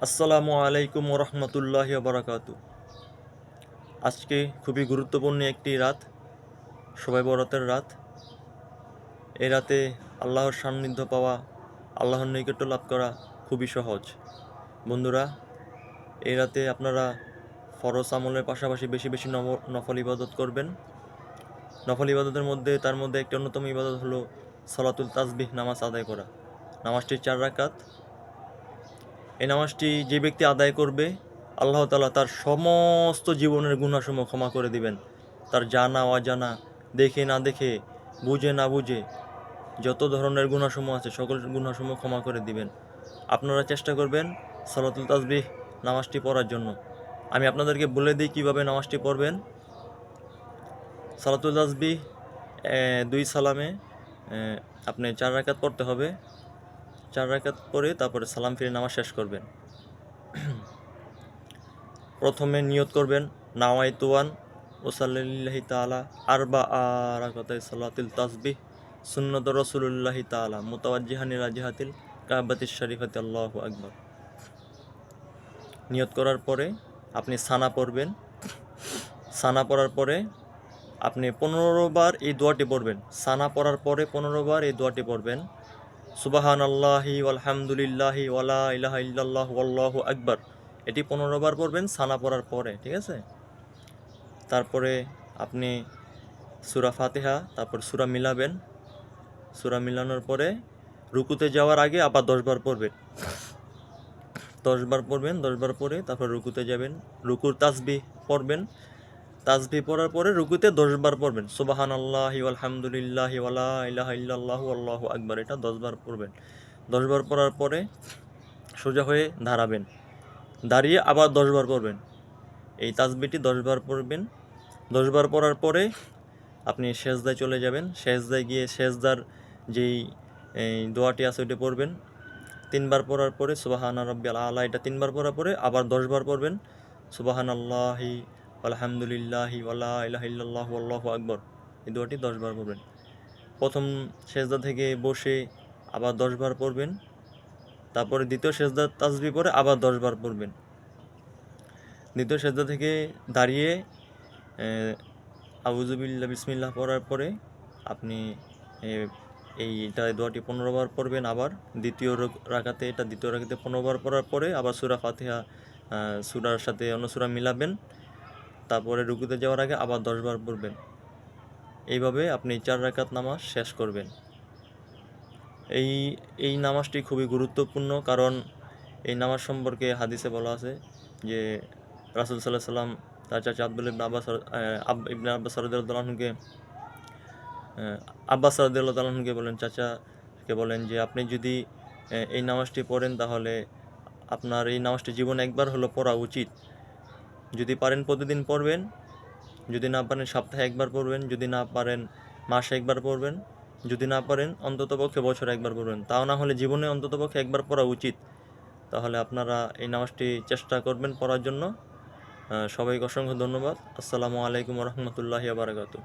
আসসালামু আলাইকুম ওরহমতুল্লাহি বারাকাতু। আজকে খুবই গুরুত্বপূর্ণ একটি রাত, শবে বরাতের রাত। এই রাতে আল্লাহর সান্নিধ্য পাওয়া, আল্লাহর নৈকট্য লাভ করা খুবই সহজ। বন্ধুরা, এই রাতে আপনারা ফরজ আমলের পাশাপাশি বেশি বেশি নফল ইবাদত করবেন। নফল ইবাদতের মধ্যে তার মধ্যে একটি অন্যতম ইবাদত হলো সলাতুল তাসবিহ, নামাজ আদায় করা। নামাজটি 4 রাকাত। এই নামাজটি যে ব্যক্তি আদায় করবে, আল্লাহ তাআলা তার সমস্ত জীবনের গুনাহসমূহ ক্ষমা করে দিবেন। তার জানা অজানা, দেখে না দেখে, বুঝে না বুঝে যত ধরনের গুনাহসমূহ আছে সকল গুনাহসমূহ ক্ষমা করে দিবেন। আপনারা চেষ্টা করবেন সলাতুল তাসবিহ নামাজটি পড়ার জন্য। আমি আপনাদেরকে বলে দিই কীভাবে নামাজটি পড়বেন। সলাতুল তাসবিহ 2 সালামে আপনি 4 রাকাত পড়তে হবে। 4 রাকাত পড়ে তারপরে সালাম ফিরে নামাজ শেষ করবেন। প্রথমে নিয়ত করবেন নাওয়াইতুয়ান ওসাল্লিল্লাহি তাআলা আরবা রাকাতাই সালাতুল তাসবিহ সুন্নত রাসূলুল্লাহি তাআলা মুতাওয়াজ্জিহান ইলা জিহাতিল কাবাতিশ শরীফাতি আল্লাহু আকবার। নিয়ত করার পরে আপনি সানা পড়বেন। সানা পড়ার পরে আপনি 15 বার এই দোয়াটি পড়বেন। সানা পড়ার পরে 15 বার এই দোয়াটি পড়বেন। সুবহানাল্লাহি ওয়ালহামদুলিল্লাহি ওয়ালা ইলাহা ইল্লাল্লাহু আল্লাহু আকবার। এটি 15 বার পড়বেন সানা পড়ার পরে, ঠিক আছে? তারপরে আপনি সূরা ফাতিহা, তারপর সূরা মিলাবেন। সূরা মিলানোর পরে রুকুতে যাওয়ার আগে আবার 10 বার পড়বেন। 10 বার পড়বেন, 10 বার পরে তারপর রুকুতে যাবেন। রুকুর তাসবিহ পড়বেন। তাসবিহ পড়ার পরে রুকুতে 10 বার পড়বেন। সুবহানাল্লাহি ওয়ালহামদুলিল্লাহি ওয়ালা ইলাহা ইল্লাল্লাহু আল্লাহু আকবার। এটা 10 বার পড়বেন। 10 বার পড়ার পরে সোজা হয়ে দাঁড়াবেন। দাঁড়িয়ে আবার 10 বার পড়বেন। এই তাসবিহটি 10 বার পড়বেন। 10 বার পড়ার পরে আপনি সেজদায় চলে যাবেন। সেজদায় গিয়ে সেজদার যেই দোয়াটি আছে ওইটা পড়বেন। 3 বার পড়ার পরে সুবহানা রাব্বিয়াল আলা, এটা 3 বার পড়ার পরে আবার 10 বার পড়বেন। সুবহানাল্লাহি আলহামদুলিল্লাহি ওয়ালা ইলাহা ইল্লাল্লাহু আল্লাহু আকবার। এই দোয়াটি 10 বার পড়বেন। প্রথম সেজদা থেকে বসে আবার 10 বার পড়বেন। তারপরে দ্বিতীয় সেজদার তাসবিহ পড়ে আবার 10 বার পড়বেন। দ্বিতীয় সেজদা থেকে দাঁড়িয়ে আউযুবিল্লাহ বিসমিল্লাহ পড়ার পরে আপনি এইটা দোয়াটি 15 বার পড়বেন। আবার দ্বিতীয় রাকাতে 15 বার পড়ার পরে আবার সূরা ফাতিহা সূরার সাথে অন্য সূরা মিলাবেন। তারপরে রুকুতে যাওয়ার আগে আবার 10 বার পড়বেন। এইভাবে আপনি 4 রাকাত নামাজ শেষ করবেন। এই নামাজটি খুবই গুরুত্বপূর্ণ, কারণ এই নামাজ সম্পর্কে হাদিসে বলা আছে যে রাসূল সাল্লাল্লাহু আলাইহি সাল্লাম তার চাচা আব্দুল্লাহ ইবনে আব্বাস রাদিয়াল্লাহু আনহুকে বলেন, চাচাকে বলেন যে আপনি যদি এই নামাজটি পড়েন তাহলে আপনার এই নামাজটি জীবনে একবার হলো পড়া উচিত। যদি পারেন প্রতিদিন পড়বেন, যদি না পারেন সপ্তাহে একবার পড়বেন, যদি না পারেন মাসে একবার পড়বেন, যদি না পারেন অন্ততপক্ষে বছরে একবার পড়বেন। তাও না হলে জীবনে অন্ততপক্ষে একবার পড়া উচিত। তাহলে আপনারা এই নামাজটি চেষ্টা করবেন পড়ার জন্য। সবাইকে অসংখ্য ধন্যবাদ। আসসালামু আলাইকুম ওয়া রাহমাতুল্লাহি ওয়া বারাকাতুহু।